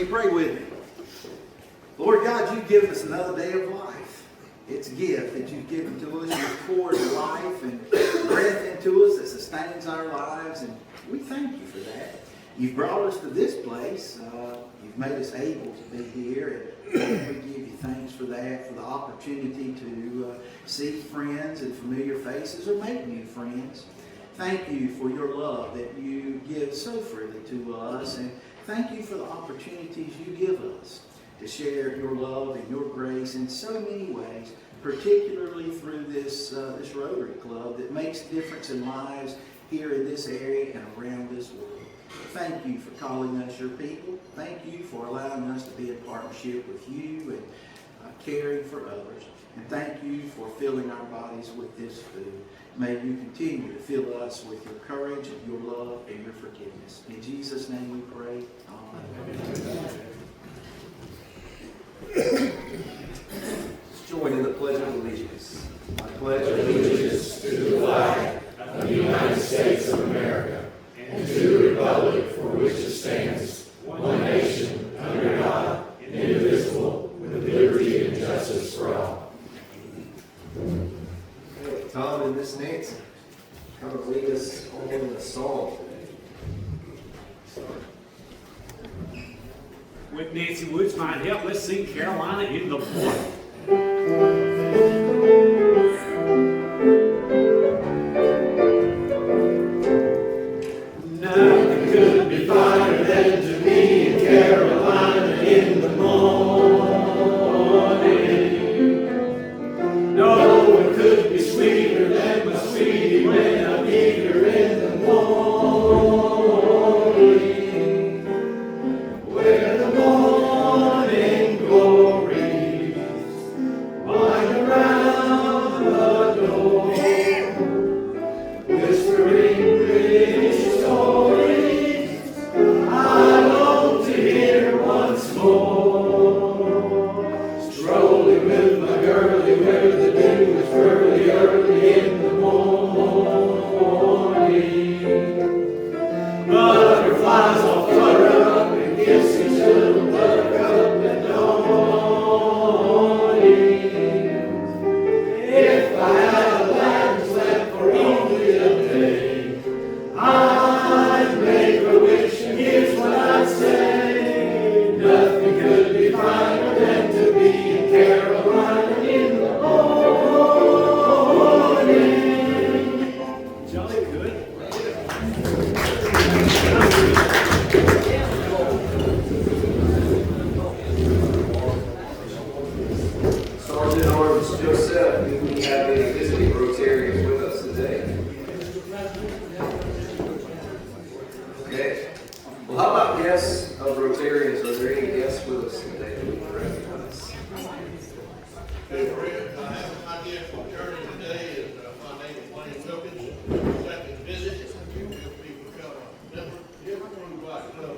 pray with me? Lord God, you've given us another day of life. It's a gift that you've given to us. You've poured life and breath into us that sustains our lives, and we thank you for that. You've brought us to this place. You've made us able to be here, and we give you thanks for that, for the opportunity to see friends and familiar faces or make new friends. Thank you for your love that you give so freely to us, and thank you for the opportunities you give us to share your love and your grace in so many ways, particularly through this Rotary Club that makes a difference in lives here in this area and around this world. Thank you for calling us your people. Thank you for allowing us to be in partnership with you and caring for others. And thank you for filling our bodies with this food. May you continue to fill us with your courage and your love and your forgiveness. In Jesus' name we pray. Amen. Let's join in the Pledge of Allegiance. I pledge allegiance to the flag of the United States of America and to the republic for which it stands, one nation, under God, indivisible, with liberty and justice for all. Tom and Miss Nancy, come and lead us on in the song today. With Nancy Woods might help, let's sing Carolina in the Morning. Nothing could be finer than to be in Carolina in the morning. No one could be sweeter than my sweetie when I meet her in the morning. Where the morning glories wind around the door, whispering pretty stories I long to hear once more. Strolling with my girlie where the dew is early, early in the morning. Butterflies all flutter up and kiss each little buttercup and dawning. If I had a lamb's left for only a day, I'd make a wish and here's what I'd say. Nothing could be finer than to be in Carolina in the morning. Jolly good. Sergeant Arms Joseph, do we have any visiting Rotarians with us today? Okay. Well, how about guests of Rotarians? Are there any guests with us today that we can recognize? Hey, Fred, I have my guest for journey today is my name is Wayne Wilkins. Second visit, we'll be become a member through by club.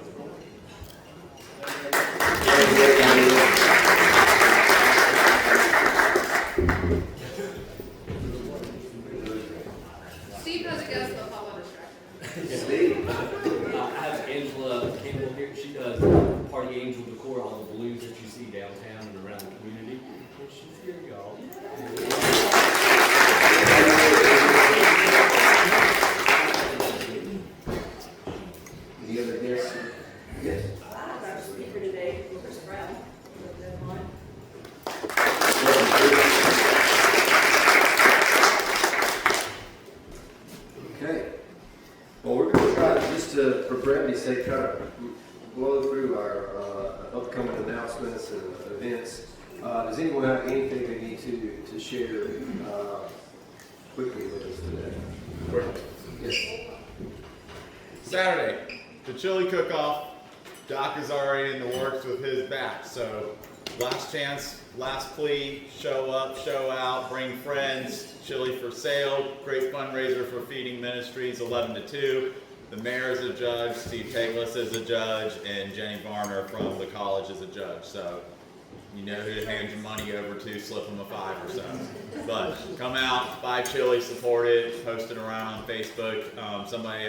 Steve has a guest, but I'll let her Steve? I have Angela Campbell here. She does Party Angel decor, all the balloons that you see downtown and around the community. And she's here, y'all. Any other guests? Yes. Our speaker today, Chris Brown. Okay. Well, we're going to try just to, for brevity's sake, try to blow through our upcoming announcements and events. Does anyone have anything they need to share quickly with us today? Yes. Saturday, the chili cook-off. Doc is already in the works with his batch, so last chance, last plea, show up, show out, bring friends, chili for sale, great fundraiser for Feeding Ministries, 11 to 2. The mayor is a judge, Steve Pagless is a judge, and Jenny Varner from the college is a judge, so you know who to hand your money over to, slip them a $5 or so. But come out, buy chili, support it, post it around on Facebook. Somebody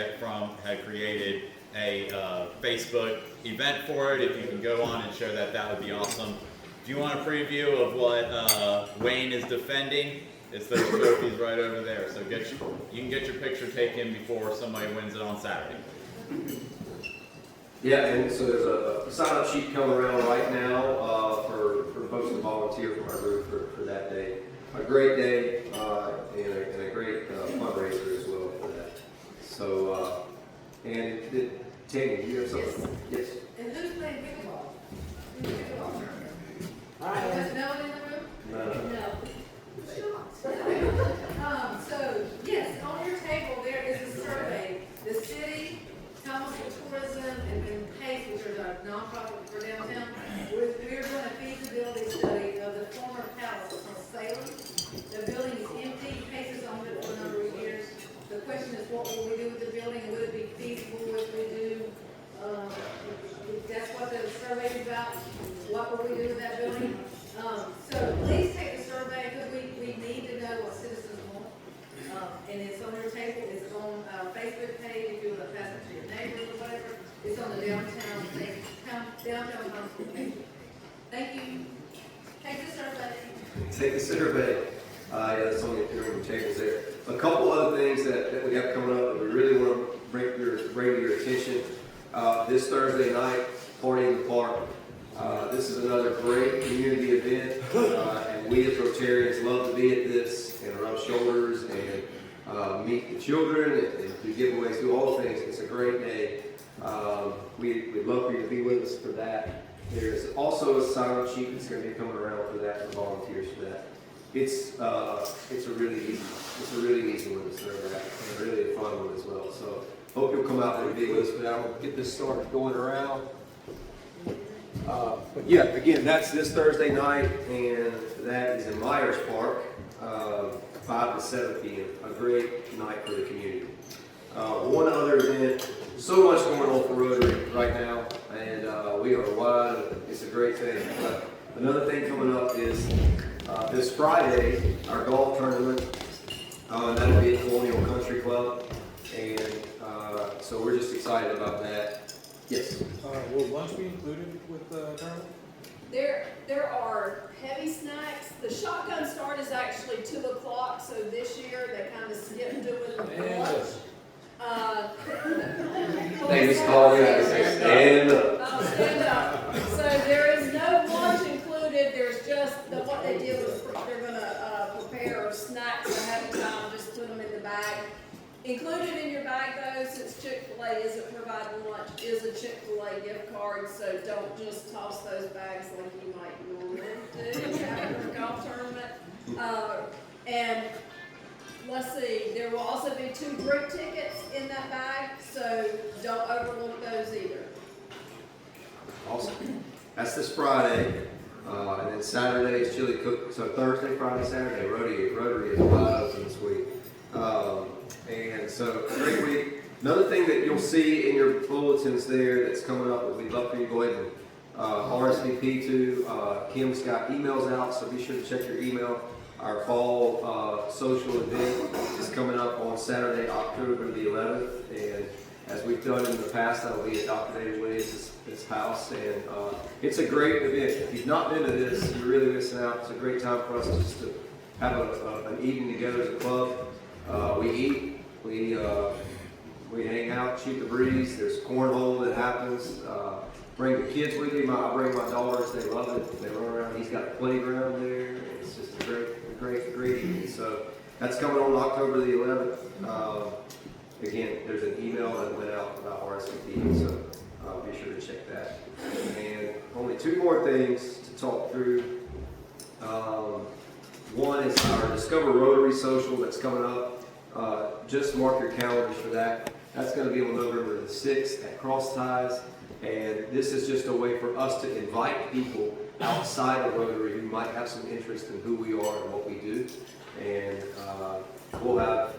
had created a Facebook event for it. If you can go on and share that, that would be awesome. If you want a preview of what Wayne is defending, it's those trophies right over there. So you can get your picture taken before somebody wins it on Saturday. Yeah, and so there's a sign-up sheet coming around right now for folks to volunteer from our group for that day. A great day and a great fundraiser as well for that. So, and Tammy, you have something? Yes. And who's playing pickleball? Who's pickleball? There's no one in the room? No. So, yes, on your table, there is a survey. The city, Thomasville Tourism, and PACE, which are the nonprofit for downtown, we're doing a feasibility study of the former palace on Salem. The building is empty, PACE has owned it for a number of years. The question is, what will we do with the building? Would it be feasible if we do, that's what the survey is about, what will we do with that building? So please take the survey, because we need to know what citizens want. And it's on your table, it's on Facebook page, if you want to pass it to your neighbors or whatever. It's on the downtown Thomasville page. Thank you. Take the survey. Take the survey. Yeah, that's on your tables there. A couple other things that we have coming up that we really want to bring to your attention. This Thursday night, Party in the Park. This is another great community event, and we as Rotarians love to be at this and rub shoulders and meet the children and do giveaways, do all the things. It's a great day. We'd love for you to be with us for that. There's also a sign-up sheet that's going to be coming around for that, for volunteers for that. It's a really easy one to serve at, and really a fun one as well. So hope you'll come out there and be with us. But I'll get this started going around. But yeah, again, that's this Thursday night, and that is in Myers Park, 5 to 7 p.m. A great night for the community. One other event, so much going on for Rotary right now, and we are wide open. It's a great thing. But another thing coming up is this Friday, our golf tournament. That'll be at Colonial Country Club, and so we're just excited about that. Yes. Will lunch be included with the tournament? There are heavy snacks. The shotgun start is actually 2 o'clock, so this year they kind of skipped doing the lunch. They just call you and say, stand up. Oh, stand up. So there is no lunch included. There's just, what they did was they're going to prepare snacks ahead of time, just put them in the bag. Included in your bag though, since Chick-fil-A isn't providing lunch, is a Chick-fil-A gift card, so don't just toss those bags like you might normally do after a golf tournament. And let's see, there will also be 2 drink tickets in that bag, so don't overlook those either. Awesome. That's this Friday, and then Saturday is chili cook. So Thursday, Friday, Saturday, Rotary is wide open this week. And so, great week. Another thing that you'll see in your bulletins there that's coming up that we'd love for you to go ahead and RSVP to. Kim's got emails out, so be sure to check your email. Our fall social event is coming up on Saturday, October the 11th. And as we've done in the past, that'll be at Dr. David Williams' house. And it's a great event. If you've not been to this, you're really missing out. It's a great time for us just to have an evening together as a club. We eat, we hang out, shoot the breeze. There's cornhole that happens. Bring the kids with you. I bring my daughters. They love it. They run around. He's got a playground there. It's just a great evening. So that's coming on October the 11th. Again, there's an email that went out about RSVP, so be sure to check that. And only 2 more things to talk through. One is our Discover Rotary Social that's coming up. Just mark your calendars for that. That's going to be on November the 6th at Cross Ties. And this is just a way for us to invite people outside of Rotary who might have some interest in who we are and what we do. And we'll have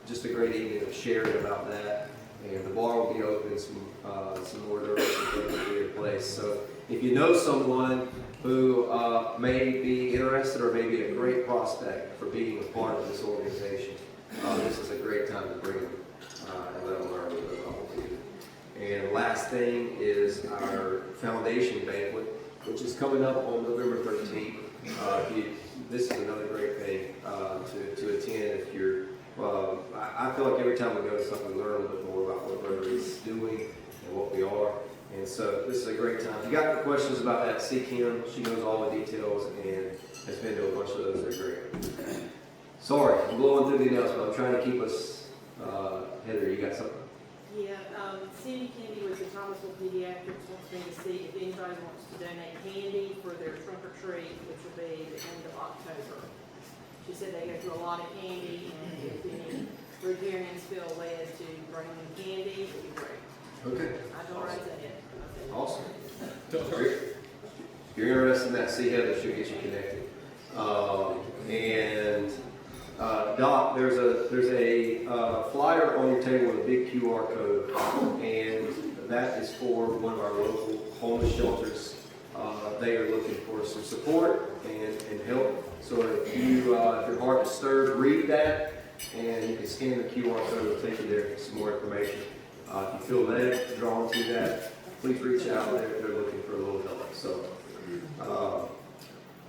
just a great evening of sharing about that. And the bar will be open some more doors to your place. So if you know someone who may be interested or may be a great prospect for being a part of this organization, this is a great time to bring them and let them learn a little bit about what we do. last thing is our foundation banquet, which is coming up on November 13th. This is another great thing to attend if you're, I feel like every time we go to something, we learn a little bit more about what Rotary is doing and what we are. And so this is a great time. If you got any questions about that, see Kim. She knows all the details and has been to a bunch of those. They're great. Sorry, I'm blowing through the announcement. I'm trying to keep us, Heather, you got something? Yeah, Cindy Kennedy with the Thomasville Pediatrics wants me to see if anybody wants to donate candy for their trunk or treat, which will be the end of October. She said they go through a lot of candy, and if any Rotarians feel led to bring them candy, it would be great. Okay. I don't raise that yet. Awesome. Great. If you're interested in that, see Heather, she'll get you connected. Doc, there's a flyer on your table with a big QR code, and that is for one of our local homeless shelters. They are looking for some support and help. So if your heart is stirred, read that, and you can scan the QR code. It'll take you there for some more information. If you feel led, drawn to that, please reach out. They're looking for a little help. So.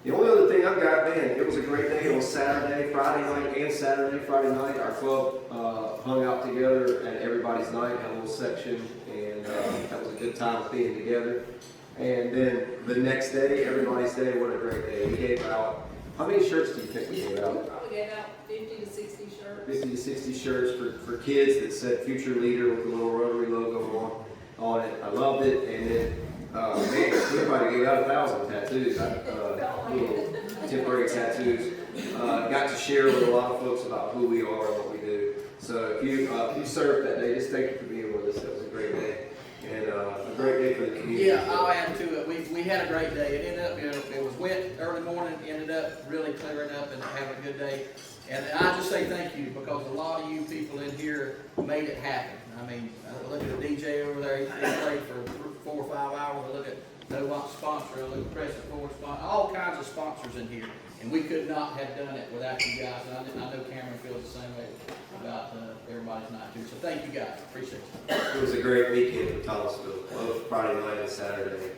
The only other thing I've got, man, it was a great day on Saturday, Friday night, and Saturday, Friday night. Our club hung out together at everybody's night, had a little section, and that was a good time of being together. And then the next day, everybody's day, what a great day. We gave out, how many shirts do you think we gave out? Probably gave out 50 to 60 shirts. 50 to 60 shirts for kids that said Future Leader with the little Rotary logo on it. I loved it. And then, man, everybody gave out 1,000 tattoos, little temporary tattoos. Got to share with a lot of folks about who we are and what we do. So if you served that day, just thank you for being with us. That was a great day. And a great day for the community. Yeah, I'll add to it. We had a great day. It ended up, it was wet early morning, ended up really clearing up and having a good day. And I just say thank you because a lot of you people in here made it happen. I mean, I look at the DJ over there, he played for 4 or 5 hours. I look at No Want Sponsor, I look at Preston Ford Sponsor, all kinds of sponsors in here. And we could not have done it without you guys. And I know Cameron feels the same way about everybody's night too. So thank you guys, appreciate it. It was a great weekend for Thomasville, both Friday night and Saturday.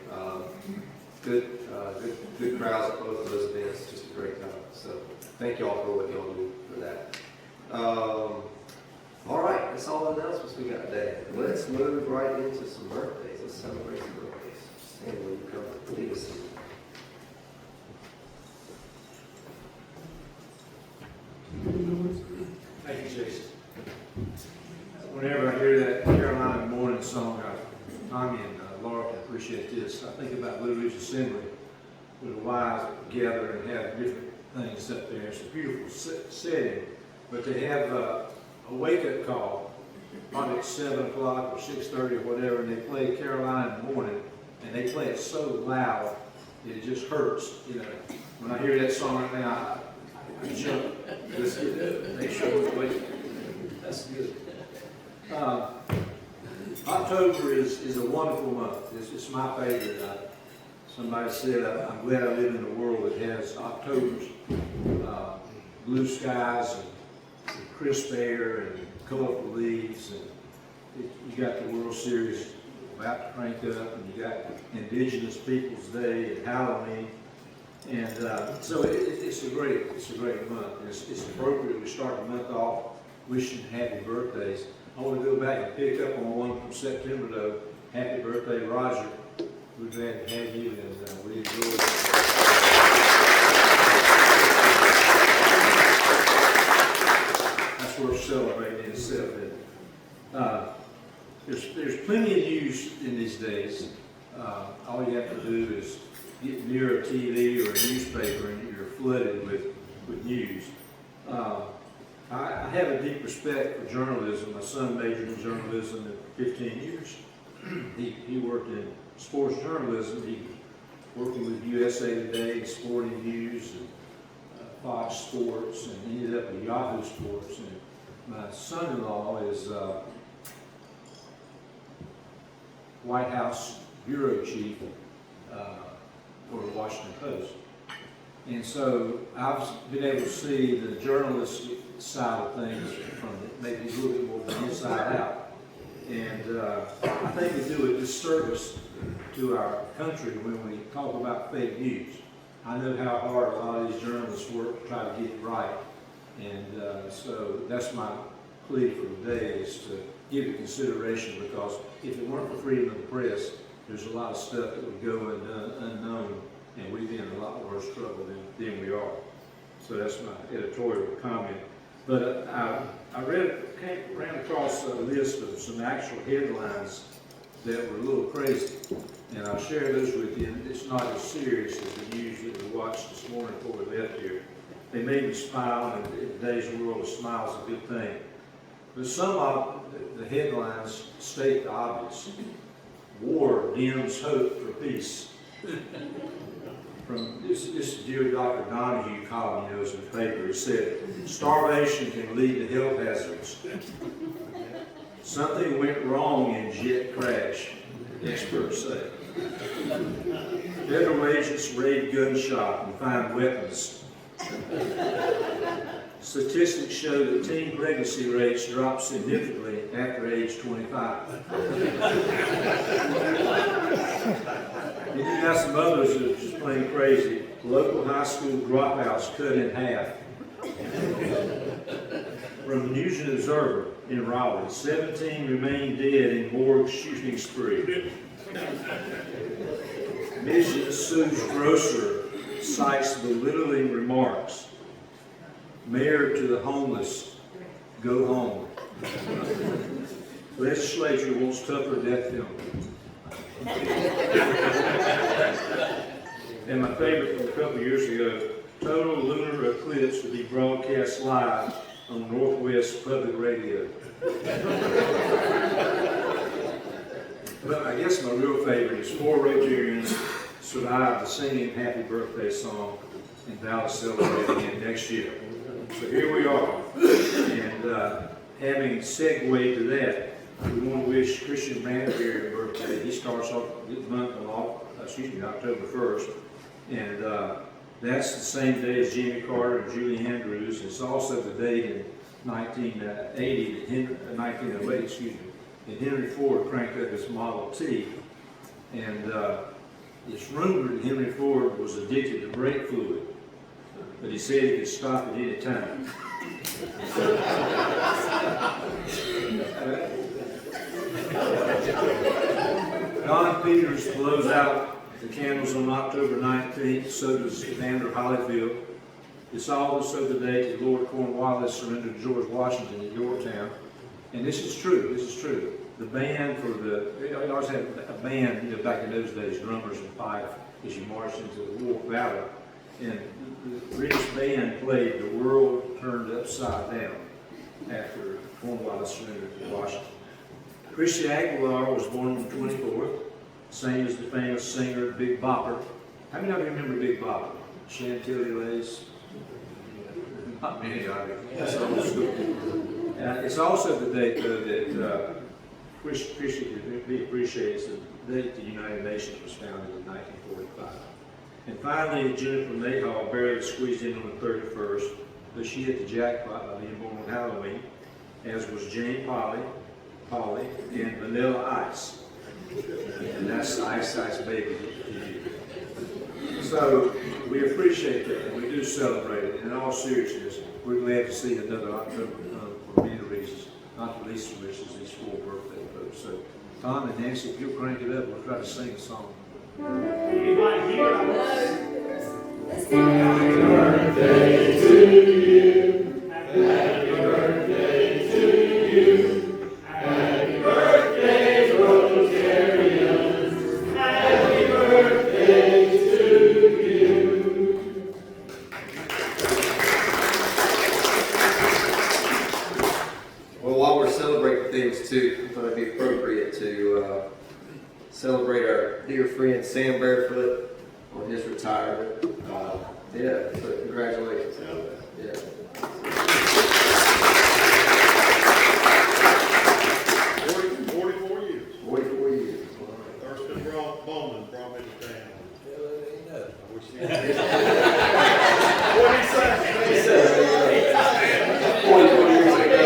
Good crowds at both of those events, just a great time. So thank you all for what y'all do for that. All right, that's all the announcements we got today. Let's move right into some birthdays. Let's celebrate some birthdays. And will you come lead us? Thank you, Jason. Whenever I hear that Carolina morning song, Tommy and Laura can appreciate this. I think about Blue Ridge Assembly, where the wives gather and have different things up there. It's a beautiful setting, but they have a wake-up call, probably at 7 o'clock or 6:30 or whatever, and they play Carolina in the morning, and they play it so loud that it just hurts. You know, when I hear that song right now, I jump. They show us wake. That's good. October is a wonderful month. It's my favorite. Somebody said, I'm glad I live in a world that has Octobers, blue skies and crisp air and colorful leaves. And you got the World Series about to crank up, and you got Indigenous Peoples Day and Halloween. And so it's a great month. It's appropriate we start the month off wishing happy birthdays. I want to go back and pick up on one from September though. Happy birthday, Roger. We're glad to have you, and we enjoy it. That's worth celebrating in itself. There's plenty of news in these days. All you have to do is get near a TV or a newspaper and you're flooded with news. I have a deep respect for journalism. My son majored in journalism in 15 years. He worked in sports journalism. He working with USA Today, Sporting News, and Fox Sports, and ended up with Yahoo Sports. And my son-in-law is White House bureau chief for the Washington Post. And so I've been able to see the journalistic side of things from maybe a little bit more from the inside out. And I think we do a disservice to our country when we talk about fake news. I know how hard a lot of these journalists work to try to get it right. And so that's my plea for today, is to give it consideration, because if it weren't for freedom of the press, there's a lot of stuff that would go unknown, and we'd be in a lot worse trouble than we are. So that's my editorial comment. But I ran across a list of some actual headlines that were a little crazy, and I'll share those with you. It's not as serious as the news that we watched this morning before we left here. They made me smile, and in today's world, a smile is a good thing. But some of the headlines state the obvious. War dims hope for peace. From this dear Dr. Donahue column, in the paper, it said, starvation can lead to health hazards. Something went wrong in jet crash, experts say. Federal agents raid gun shop and find weapons. Statistics show that teen pregnancy rates drop significantly after age 25. Then you got some others that are just plain crazy. Local high school dropouts cut in half. From the News and Observer in Raleigh, 17 remain dead in morgue shooting spree. Michigan sues grocer, cites belittling remarks. Mayor to the homeless, go home. Legislature wants tougher death penalty. And my favorite from a couple years ago, total lunar eclipse to be broadcast live on Northwest Public Radio. But I guess my real favorite is 4 Rotarians survived the singing Happy Birthday song in Dallas celebrating it next year. So here we are, and having segued to that, we want to wish Christian Brandberry a birthday. He starts off this month on October 1st, and that's the same day as Jimmy Carter and Julie Andrews. It's also the date in 1908, that Henry Ford cranked up his Model T, and it's rumored that Henry Ford was addicted to brake fluid, but he said he could stop at any time. Don Peters blows out the candles on October 19th, so does Commander Holyfield. It's also the day that Lord Cornwallis surrendered to George Washington at Yorktown. And this is true, The band they always had a band, back in those days, drummers and pipe, as you marched into the war battle. And the British band played The World Turned Upside Down after Cornwallis surrendered to Washington. Christy Aguilar was born on the 24th, same as the famous singer Big Bopper. How many of you remember Big Bopper? Chantilly Lace? Not many of you. That's old school. It's also the date, though, that Christy appreciates the date the United Nations was founded in 1945. And finally, Jennifer Mayhaw barely squeezed in on the 31st, but she hit the jackpot by being born on Halloween, as was Jane Polly, and Vanilla Ice. And that's Ice Ice Baby to you. So we appreciate that, and we do celebrate it. And in all seriousness, we're glad to see another October for many reasons, not the least of which is these 4 birthday folks. So Tom and Nancy, if you'll crank it up, we'll try to sing a song. Anybody here? Happy birthday to you. Happy birthday to you. Happy birthday, Rotarians. Happy birthday to you. Well, while we're celebrating things too, I thought it'd be appropriate to celebrate our dear friend Sam Barefoot on his retirement. So congratulations. Yeah. 44 years. 44 years. Thurston Bowman brought me to town. I wish he did. What did he say? He said 44 years ago.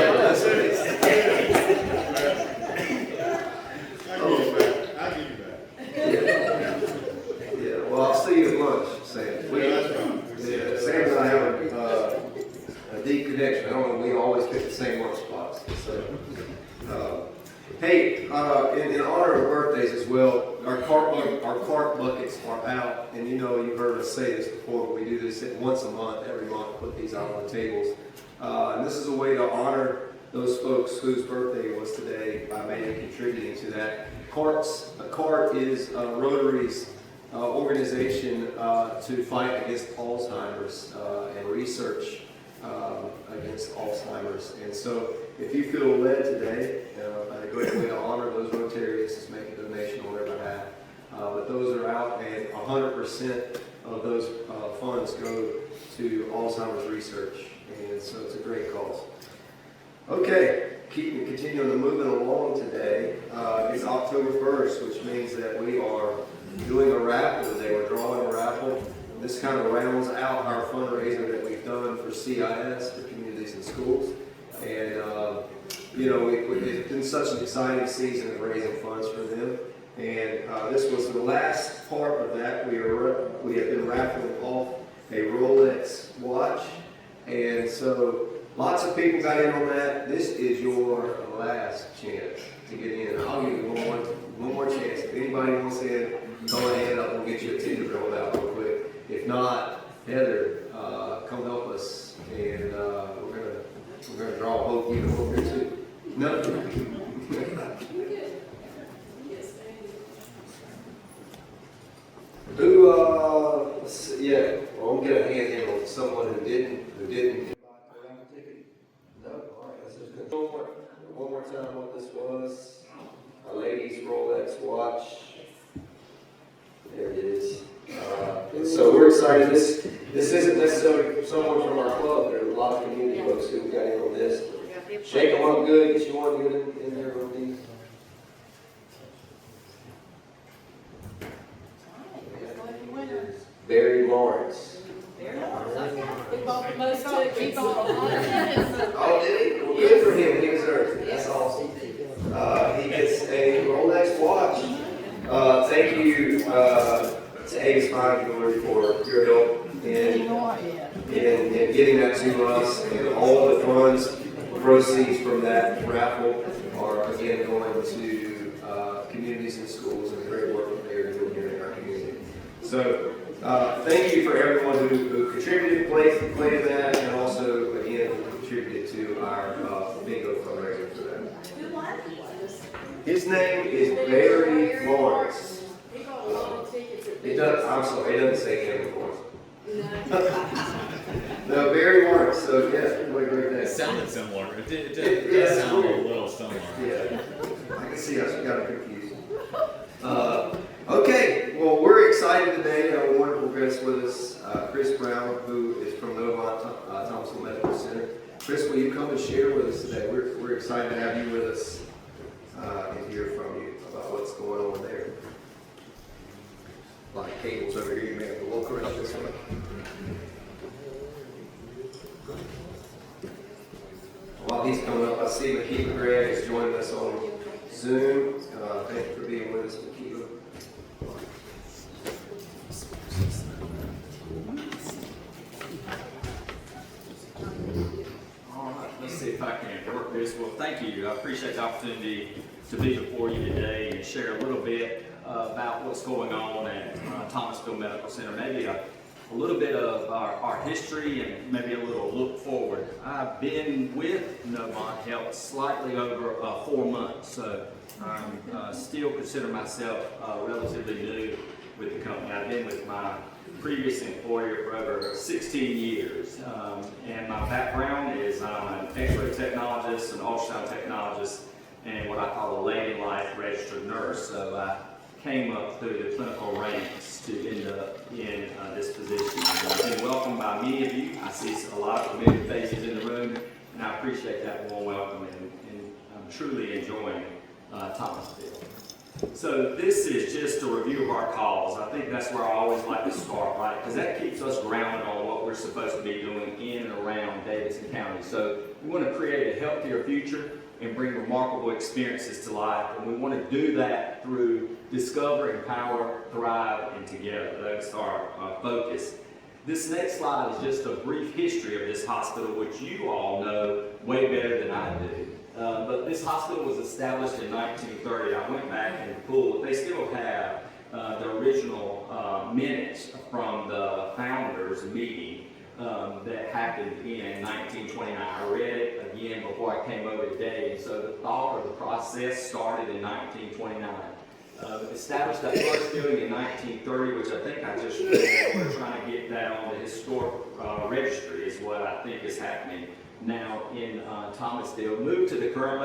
Hey, in honor of birthdays as well, our cart buckets are out, and you know, you've heard us say this before, but we do this once a month, every month, put these out on the tables. And this is a way to honor those folks whose birthday was today by maybe contributing to that. A cart is Rotary's organization to fight against Alzheimer's and research against Alzheimer's. And so if you feel led today, a great way to honor those Rotarians is make a donation on their behalf. But those are out, and 100% of those funds go to Alzheimer's research. And so it's a great cause. Okay, continuing to moving along today. It's October 1st, which means that we are doing a raffle today. We're drawing a raffle. This kind of rounds out our fundraiser that we've done for CIS, for communities and schools. And, you know, it's been such an exciting season of raising funds for them. And this was the last part of that. We have been raffling off a Rolex watch. And so lots of people got in on that. This is your last chance to get in. I'll give you one more chance. If anybody wants in, go ahead. We'll get you a ticket rolled out real quick. If not, Heather, come help us, and we're gonna draw a whole uniform here too. No. Let's see, yeah. Well, we'll get a hand in on someone who didn't. No. All right. Let's just go one more time. What this was? A lady's Rolex watch. There it is. And so we're excited. This isn't necessarily someone from our club. There are a lot of community folks who got in on this. Shake them up good. Get you one good in there with these. Barry Lawrence. We bought most of it. We bought a lot of it. Oh, did he? Well, good for him. He deserves it. That's awesome. He gets a Rolex watch. Thank you to Avis Fine Jewelry for your help in getting that to us. And all the funds, proceeds from that raffle are again going to communities and schools and the great work that they're doing here in our community. So thank you for everyone who contributed, played that, and also again contributed to our bingo fundraiser for that. His name is Barry Lawrence. It doesn't say Kevin Lawrence. No, Barry Lawrence. So yeah, what a great day. It sounded similar. It does sound a little similar. Yeah, I can see us got confused. Okay, well we're excited today to have a wonderful guest with us, Chris Brown, who is from Thomasville Medical Center. Chris, will you come and share with us today? We're excited to have you with us and hear from you about what's going on there. A lot of cables over here. You may have to walk around this way. While he's coming up, I see Makita Grant is joining us on Zoom. Thank you for being with us, Makita. All right, let's see if I can work this. Well, thank you. I appreciate the opportunity to be before you today and share a little bit about what's going on at Thomasville Medical Center. Maybe a little bit of our history and maybe a little look forward. I've been with Novant Health slightly over 4 months, so I still consider myself relatively new with the company. I've been with my previous employer for over 16 years, and my background is I'm an X-ray technologist, an ultrasound technologist, and what I call a late-in-life registered nurse. So I came up through the clinical ranks to end up in this position. I've been welcomed by many of you. I see a lot of familiar faces in the room, and I appreciate that warm welcome, and I'm truly enjoying Thomasville. So this is just a review of our calls. I think that's where I always like to start, right? Because that keeps us grounded on what we're supposed to be doing in and around Davidson County. So we want to create a healthier future and bring remarkable experiences to life. And we want to do that through discover, empower, thrive, and together. That's our focus. This next slide is just a brief history of this hospital, which you all know way better than I do. But this hospital was established in 1930. I went back and pulled, they still have the original minutes from the founders meeting that happened in 1929. I read it again before I came over today, and so the thought or the process started in 1929. Established that first building in 1930, which I think I just read. We're trying to get that on the historic registry is what I think is happening now in Thomasville. Moved to the current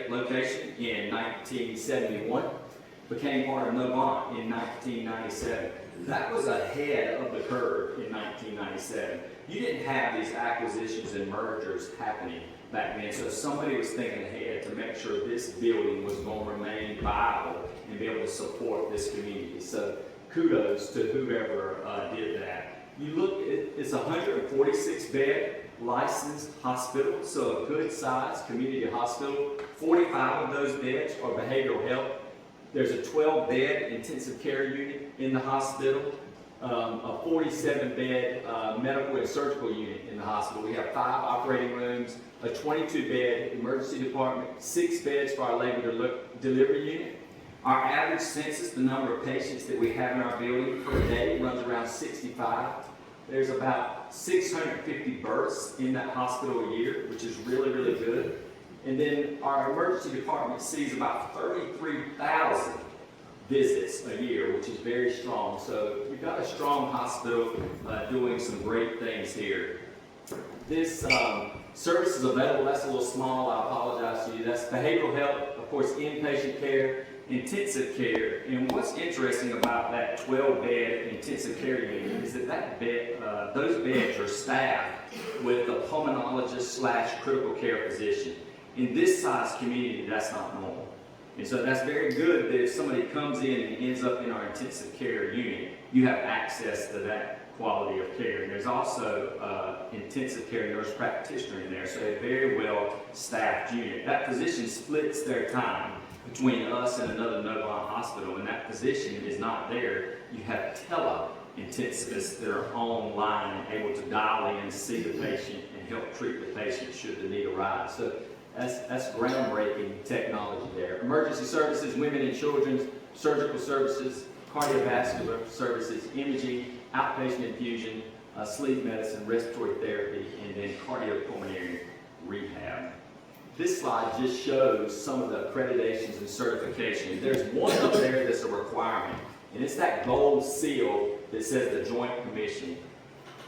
location in 1971. Became part of Novant in 1997. That was ahead of the curve in 1997. You didn't have these acquisitions and mergers happening back then, so somebody was thinking ahead to make sure this building was going to remain viable and be able to support this community. So kudos to whoever did that. You look, it's a 146-bed licensed hospital, so a good sized community hospital. 45 of those beds are behavioral health. There's a 12-bed intensive care unit in the hospital, a 47-bed medical and surgical unit in the hospital. We have 5 operating rooms, a 22-bed emergency department, 6 beds for our labor delivery unit. Our average census, the number of patients that we have in our building per day, runs around 65. There's about 650 births in that hospital a year, which is really, really good. And then our emergency department sees about 33,000 visits a year, which is very strong. So we've got a strong hospital doing some great things here. This service is available. That's a little small. I apologize to you. That's behavioral health, of course, inpatient care, intensive care. And what's interesting about that 12-bed intensive care unit is that bed, those beds are staffed with a pulmonologist / critical care physician. In this size community, that's not normal. And so that's very good that if somebody comes in and ends up in our intensive care unit, you have access to that quality of care. And there's also intensive care nurse practitioner in there, so a very well staffed unit. That physician splits their time between us and another Novant hospital. When that physician is not there, you have tele-intensivists that are online and able to dial in, see the patient, and help treat the patient should the need arise. So that's groundbreaking technology there. Emergency services, women and children's, surgical services, cardiovascular services, imaging, outpatient infusion, sleep medicine, respiratory therapy, and then cardiopulmonary rehab. This slide just shows some of the accreditations and certifications. There's one up there that's a requirement, and it's that gold seal that says the Joint Commission.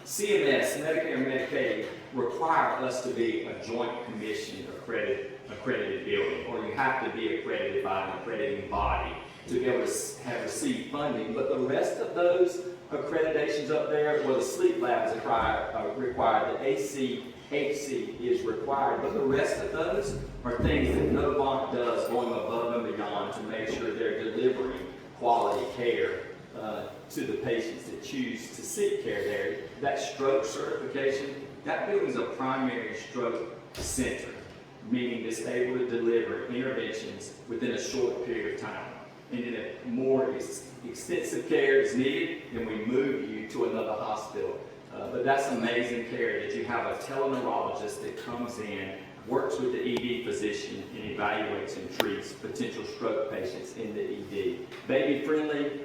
CMS, Medicare and Medicaid, require us to be a Joint Commission accredited building, or you have to be accredited by an accrediting body to be able to have received funding. But the rest of those accreditations up there, well, the sleep lab is required, the ACHC is required, but the rest of those are things that Novant does going above and beyond to make sure they're delivering quality care to the patients that choose to seek care there. That stroke certification, that building is a primary stroke center, meaning it's able to deliver interventions within a short period of time. And then if more extensive care is needed, then we move you to another hospital. But that's amazing care that you have a teleneurologist that comes in, works with the ED physician, and evaluates and treats potential stroke patients in the ED. Baby friendly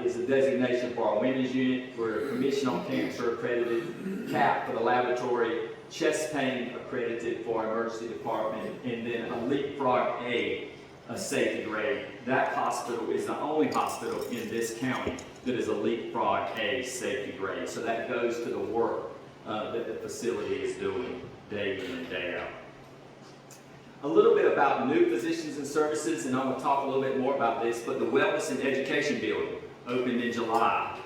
is a designation for our women's unit. We're Commission on Cancer accredited, CAP for the laboratory, chest pain accredited for our emergency department, and then a Leapfrog A, a safety grade. That hospital is the only hospital in this county that is a Leapfrog A safety grade. So that goes to the work that the facility is doing day in and day out. A little bit about new physicians and services, and I'm going to talk a little bit more about this, but the Wellness and Education Building opened in July.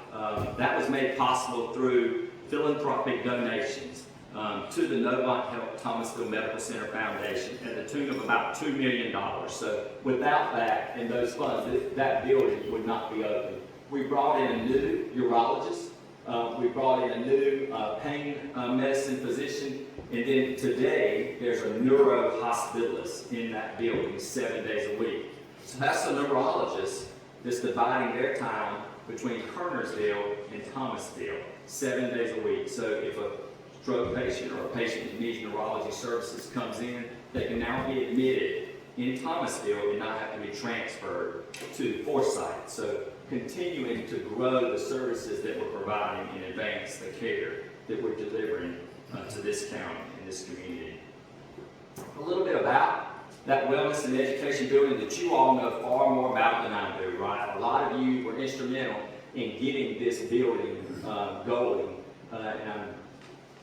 That was made possible through philanthropic donations to the Novant Health Thomasville Medical Center Foundation at the tune of about $2 million. So without that and those funds, that building would not be open. We brought in a new urologist. We brought in a new pain medicine physician. And then today, there's a neuro-hospitalist in that building 7 days a week. So that's a neurologist that's dividing their time between Kernersville and Thomasville 7 days a week. So if a stroke patient or a patient that needs neurology services comes in, They can now be admitted in Thomasville and not have to be transferred to Forsyth. So continuing to grow the services that we're providing and advance the care that we're delivering to this county and this community. A little bit about that wellness and education building that you all know far more about than I do, right? A lot of you were instrumental in getting this building going, and I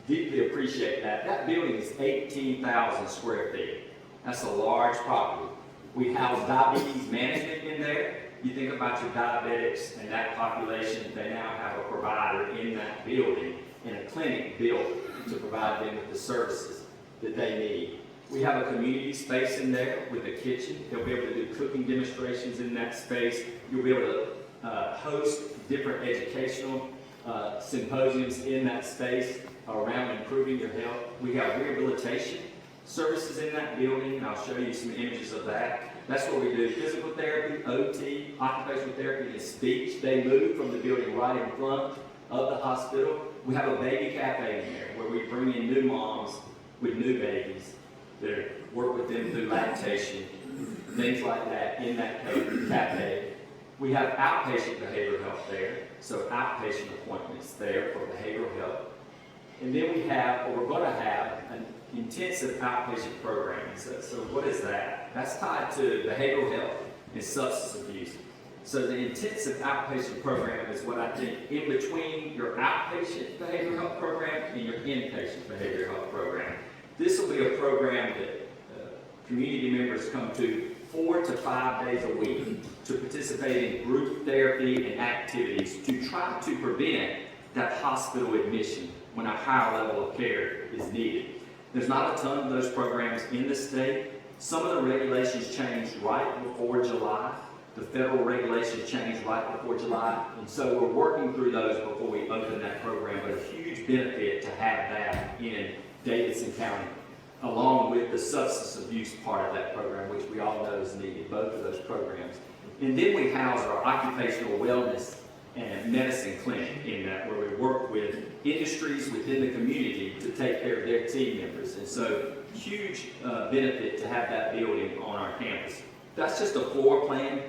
deeply appreciate that. That building is 18,000 square feet. That's a large property. We house diabetes management in there. You think about your diabetics and that population, they now have a provider in that building and a clinic built to provide them with the services that they need. We have a community space in there with a kitchen. They'll be able to do cooking demonstrations in that space. You'll be able to host different educational symposiums in that space around improving your health. We have rehabilitation services in that building, and I'll show you some images of that. That's where we do physical therapy, OT, occupational therapy, and speech. They move from the building right in front of the hospital. We have a baby cafe in there where we bring in new moms with new babies that work with them through lactation, things like that in that cafe. We have outpatient behavioral health there, so outpatient appointments there for behavioral health. And then we have, or we're going to have, an intensive outpatient program. So what is that? That's tied to behavioral health and substance abuse. So the intensive outpatient program is what I think in between your outpatient behavioral health program and your inpatient behavioral health program. This will be a program that community members come to 4 to 5 days a week to participate in group therapy and activities to try to prevent that hospital admission when a higher level of care is needed. There's not a ton of those programs in the state. Some of the regulations changed right before July. The federal regulations changed right before July. And so we're working through those before we open that program, but a huge benefit to have that in Davidson County, along with the substance abuse part of that program, which we all know is needed, both of those programs. And then we house our occupational wellness and medicine clinic in that, where we work with industries within the community to take care of their team members. And so huge benefit to have that building on our campus. That's just a floor plan.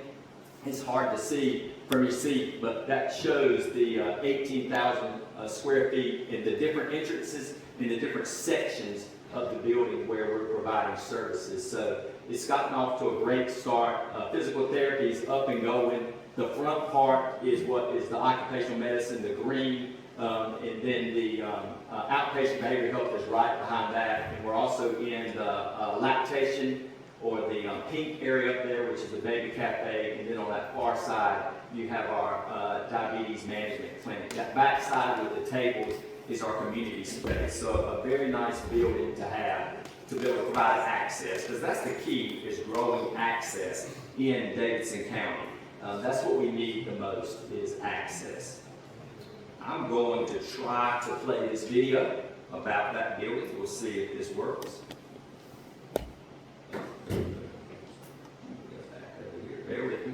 It's hard to see from your seat, but that shows the 18,000 square feet and the different entrances and the different sections of the building where we're providing services. So it's gotten off to a great start. Physical therapy is up and going. The front part is what is the occupational medicine, the green, and then the outpatient behavioral health is right behind that. And we're also in the lactation, or the pink area up there, which is the baby cafe. And then on that far side, you have our diabetes management clinic. That back side with the tables is our community space. So a very nice building to have to be able to provide access, because that's the key, is growing access in Davidson County. That's what we need the most, is access. I'm going to try to play this video about that building. We'll see if this works. Bear with me.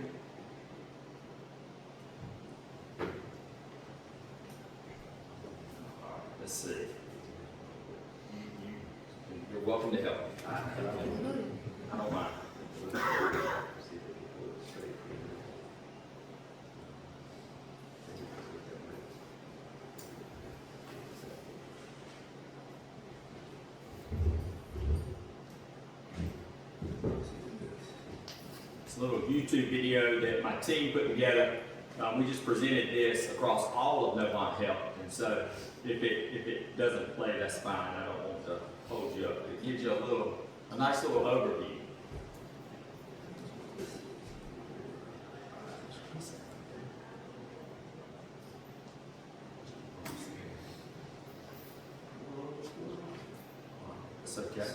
Let's see. You're welcome to help. I don't mind. It's a little YouTube video that my team put together. We just presented this across all of Novant Health, and so if it doesn't play, that's fine. I don't want to hold you up. It gives you a nice little overview. It's okay.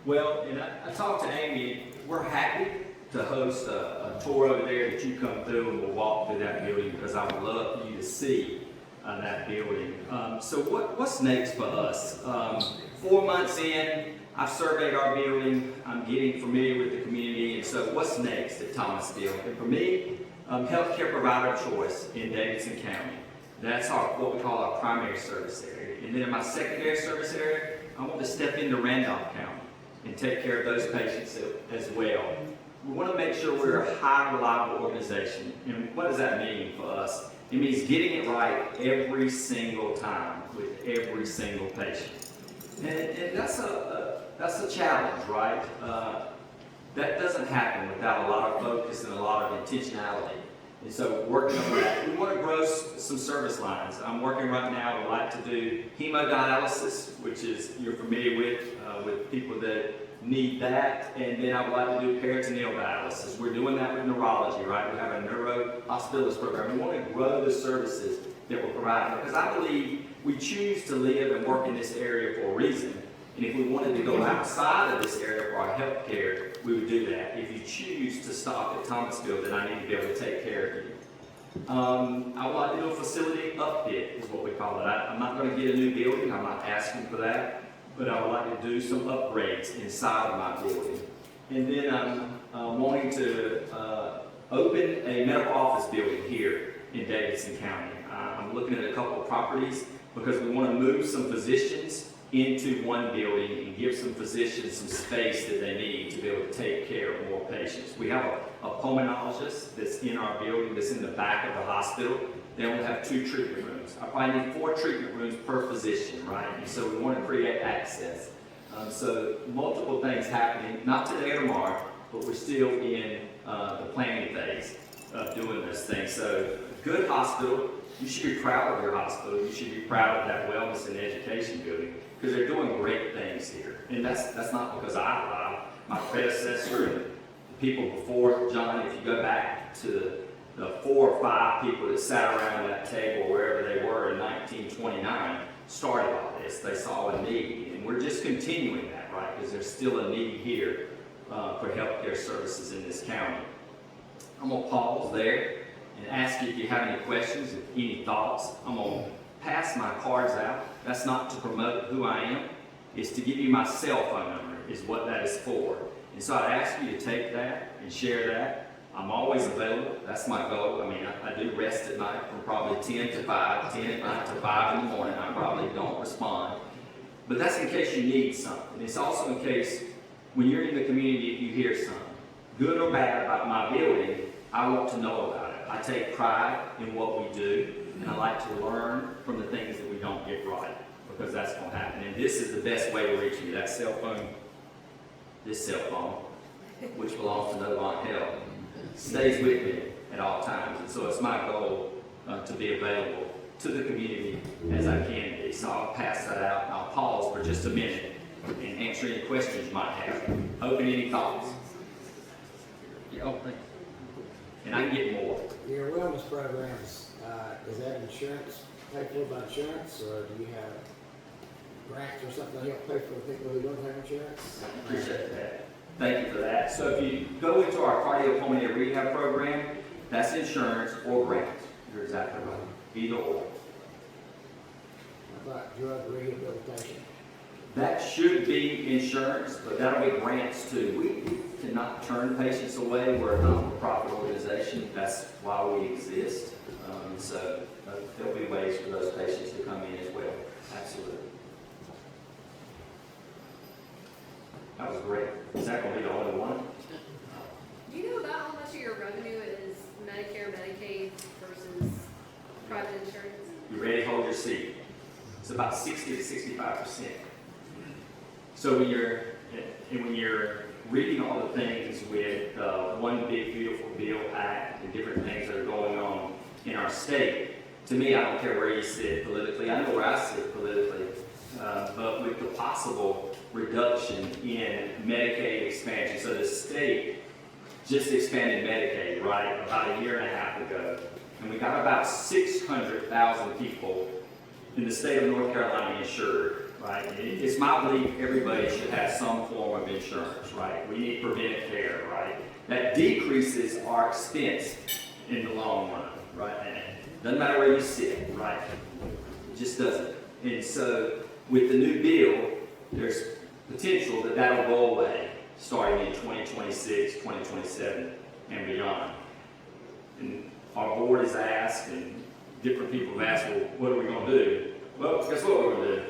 Well, and I talked to Amy. We're happy to host a tour over there that you come through, and we'll walk through that building, because I would love for you to see that building. So what's next for us? 4 months in, I've surveyed our building. I'm getting familiar with the community, and so what's next at Thomasville? And for me, healthcare provider of choice in Davidson County. That's what we call our primary service area. And then in my secondary service area, I want to step into Randolph County. and take care of those patients as well. We want to make sure we're a high reliable organization. And what does that mean for us? It means getting it right every single time with every single patient. And that's a challenge, right? That doesn't happen without a lot of focus and a lot of intentionality. And so working on that, we want to grow some service lines. I'm working right now, I'd like to do hemodialysis, which is you're familiar with people that need that. And then I would like to do peritoneal dialysis. We're doing that with neurology, right? We have a neuro-hospitalist program. We want to grow the services that we're providing because I believe we choose to live and work in this area for a reason. And if we wanted to go outside of this area for our health care, we would do that. If you choose to stop at Thomasville, then I need to be able to take care of you. I would like to do a facility upfit, is what we call it. I'm not going to get a new building. I'm not asking for that. But I would like to do some upgrades inside of my building. And then I'm wanting to open a medical office building here in Davidson County. I'm looking at a couple of properties because we want to move some physicians into one building and give some physicians some space that they need to be able to take care of more patients. We have a pulmonologist that's in our building, that's in the back of the hospital. They only have 2 treatment rooms. I probably need 4 treatment rooms per physician, right? And so we want to create access. So multiple things happening, not today or tomorrow, but we're still in the planning phase of doing this thing. So good hospital, you should be proud of your hospital. You should be proud of that wellness and education building because they're doing great things here. And that's not because I lie. My predecessor and the people before John, if you go back to the 4 or 5 people that sat around that table wherever they were in 1929 started all this. They saw a need, and we're just continuing that, right? Because there's still a need here for healthcare services in this county. I'm going to pause there and ask you if you have any questions, any thoughts. I'm going to pass my cards out. That's not to promote who I am. It's to give you my cell phone number is what that is for. And so I'd ask you to take that and share that. I'm always available. That's my goal. I mean, I do rest at night from probably 10 to 5, 10 at night to 5 in the morning. I probably don't respond. But that's in case you need something. It's also in case when you're in the community, if you hear something, good or bad about my building, I want to know about it. I take pride in what we do, and I like to learn from the things that we don't get right, because that's going to happen. And this is the best way to reach me. That cell phone, this cell phone, which belongs to Novant Health, stays with me at all times. And so it's my goal to be available to the community as I can be. So I'll pass that out. I'll pause for just a minute and answer any questions you might have. Open any thoughts. Yeah, oh, thank you. And I can get more. Your wellness programs, is that insurance, paid for by insurance, or do you have grants or something to help pay for the people who don't have insurance? Appreciate that. Thank you for that. So if you go into our cardiopulmonary rehab program, that's insurance or grants. You're exactly right. Either or. How about drug rehabilitation? That should be insurance, but that'll be grants too. We cannot turn patients away. We're a non-for-profit organization. That's why we exist. So there'll be ways for those patients to come in as well. Absolutely. That was great. Is that going to be the only one? Do you know about how much of your revenue is Medicare, Medicaid versus private insurance? You ready? Hold your seat. It's about 60 to 65%. So when you're reading all the things with One Big Beautiful Bill Act and different things that are going on in our state, to me, I don't care where you sit politically. I know where I sit politically, but with the possible reduction in Medicaid expansion. So the state just expanded Medicaid, right, about a year and a half ago. And we got about 600,000 people in the state of North Carolina insured, right? It's my belief everybody should have some form of insurance, right? We need preventive care, right? That decreases our expense in the long run, right? And it doesn't matter where you sit, right? It just doesn't. And so with the new bill, there's potential that that'll go away starting in 2026, 2027, and beyond. And our board has asked, and different people have asked, well, what are we going to do? Well, guess what we're going to do?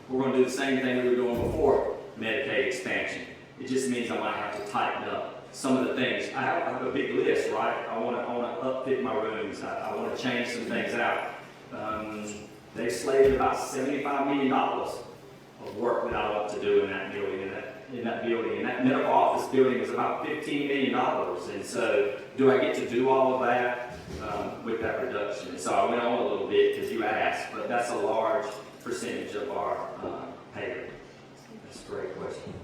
We're going to do the same thing we were doing before Medicaid expansion. It just means I might have to tighten up some of the things. I have a big list, right? I want to upfit my rooms. I want to change some things out. They've slated about $75 million of work that I want to do in that building. And that medical office building is about $15 million. And so, do I get to do all of that with that reduction? And so I went on a little bit because you asked, but that's a large percentage of our pay. That's a great question.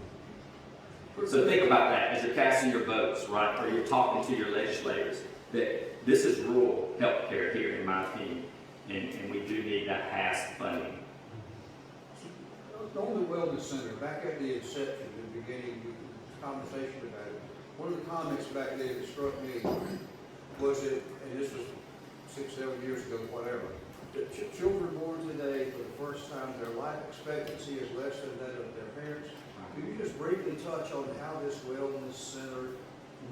So think about that as you're casting your votes, right? Or you're talking to your legislators, that this is rural health care here, in my opinion. And we do need that HASP funding. On the wellness center, back at the inception, the beginning, the conversation about it, one of the comments back there that struck me was that, and this was 6-7 years ago, whatever, that children born today for the first time, their life expectancy is less than that of their parents. Could you just briefly touch on how this wellness center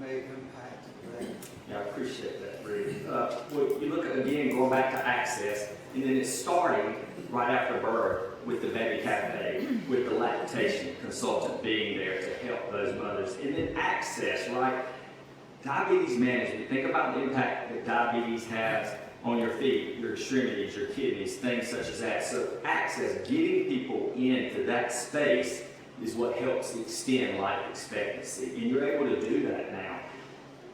may impact that? Yeah, I appreciate that, Rick. Well, you look at, again, going back to access, and then it's starting right after birth with the baby cafe, with the lactation consultant being there to help those mothers. And then access, right? Diabetes management. Think about the impact that diabetes has on your feet, your extremities, your kidneys, things such as that. So access, getting people into that space is what helps extend life expectancy. And you're able to do that now.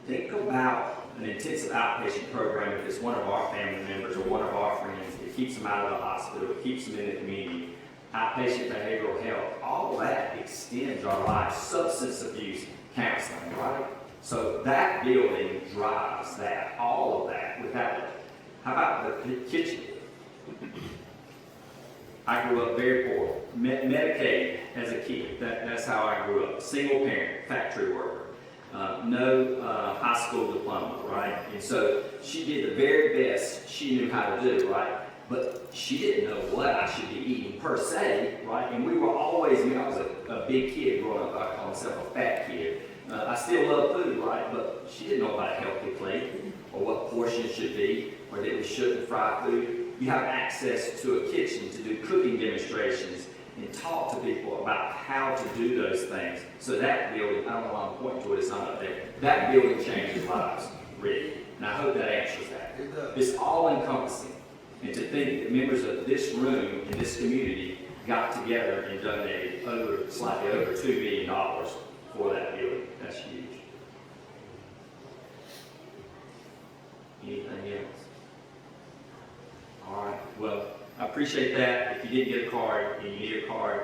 Think about an intensive outpatient program if it's one of our family members or one of our friends. It keeps them out of the hospital. It keeps them in the community. Outpatient behavioral health, all that extends our lives. Substance abuse counseling, right? So that building drives that, all of that. Without it. How about the kitchen? I grew up very poor. Medicaid as a kid. That's how I grew up. Single parent, factory worker. No high school diploma, right? And so she did the very best she knew how to do, right? But she didn't know what I should be eating per se, right? And we were always, I was a big kid growing up. I call myself a fat kid. I still love food, right? But she didn't know about a healthy plate or what portions should be or that we shouldn't fry food. You have access to a kitchen to do cooking demonstrations and talk to people about how to do those things. So that building, I don't know why I'm pointing to it, it's not up there. That building changes lives, Rick. And I hope that answers that. It's all encompassing. And to think that members of this room and this community got together and donated slightly over $2 million for that building. That's huge. Anything else? All right. Well, I appreciate that. If you didn't get a card and you need a card,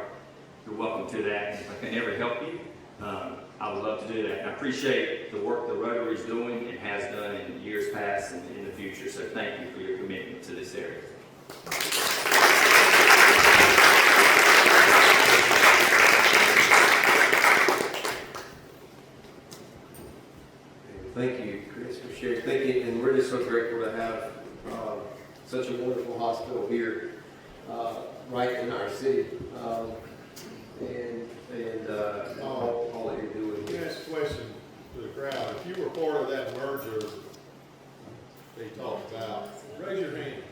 you're welcome to that. And if I can ever help you, I would love to do that. And I appreciate the work the Rotary is doing and has done in years past and in the future. So thank you for your commitment to this area. Thank you, Chris, for sharing. Thank you, and we're just so grateful to have such a wonderful hospital here, right in our city, and all that you're doing. Let me ask a question to the crowd. If you were part of that merger they talked about, raise your hand.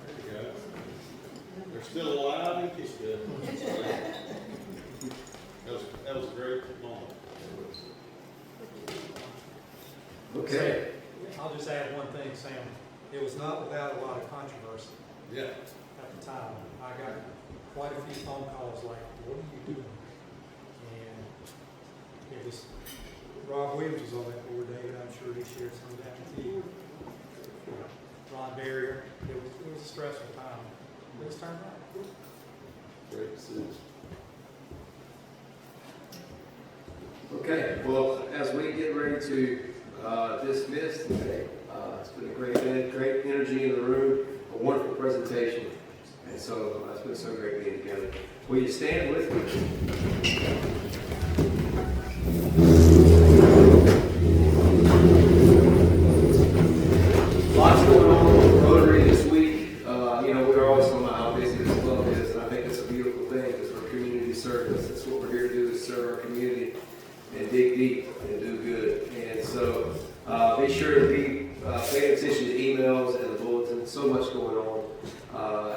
There you go. They're still alive and kicking. That was a great moment. Okay. I'll just add one thing, Sam. It was not without a lot of controversy. Yeah. At the time, I got quite a few phone calls like, "What are you doing?" And it was Rob Williams was on that board, David. I'm sure he shared some of that with you. Ron Barrier. It was a stressful time. But it's turned out. Great to see. Okay, well, as we get ready to dismiss today, it's been a great day, great energy in the room, a wonderful presentation, and so it's been so great being together. Will you stand with me? Lots going on with Rotary this week. We're always talking about how busy this club is, and I think it's a beautiful thing because we're community service. That's what we're here to do, is serve our community and dig deep and do good. And so be sure to be paying attention to emails and the bulletin. So much going on,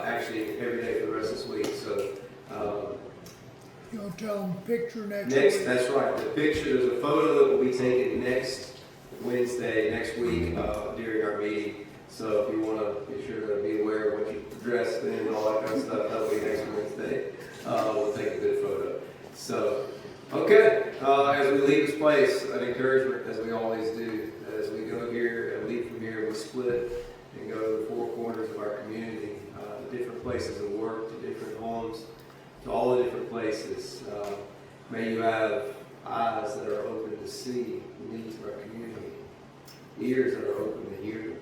actually every day for the rest of this week. So You'll tell them picture next Next, week. that's right, the picture, there's a photo that will be taken next Wednesday, next week, during our meeting. So if you wanna be sure to be aware of what you dressed in and all that kind of stuff, that'll be next Wednesday. We'll take a good photo. So, okay, as we leave this place, an encouragement, as we always do, as we go here and leave from here, we split and go to the four corners of our community, to different places of work, to different homes, to all the different places. May you have eyes that are open to see the needs of our community, ears that are open to hear,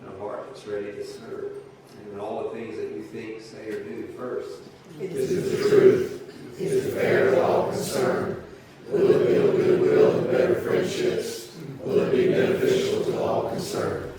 and a heart that's ready to serve. And in all the things that you think, say, or do first. This is the truth. It's fair to all concerned. Will it build goodwill and better friendships? Will it be beneficial to all concerned?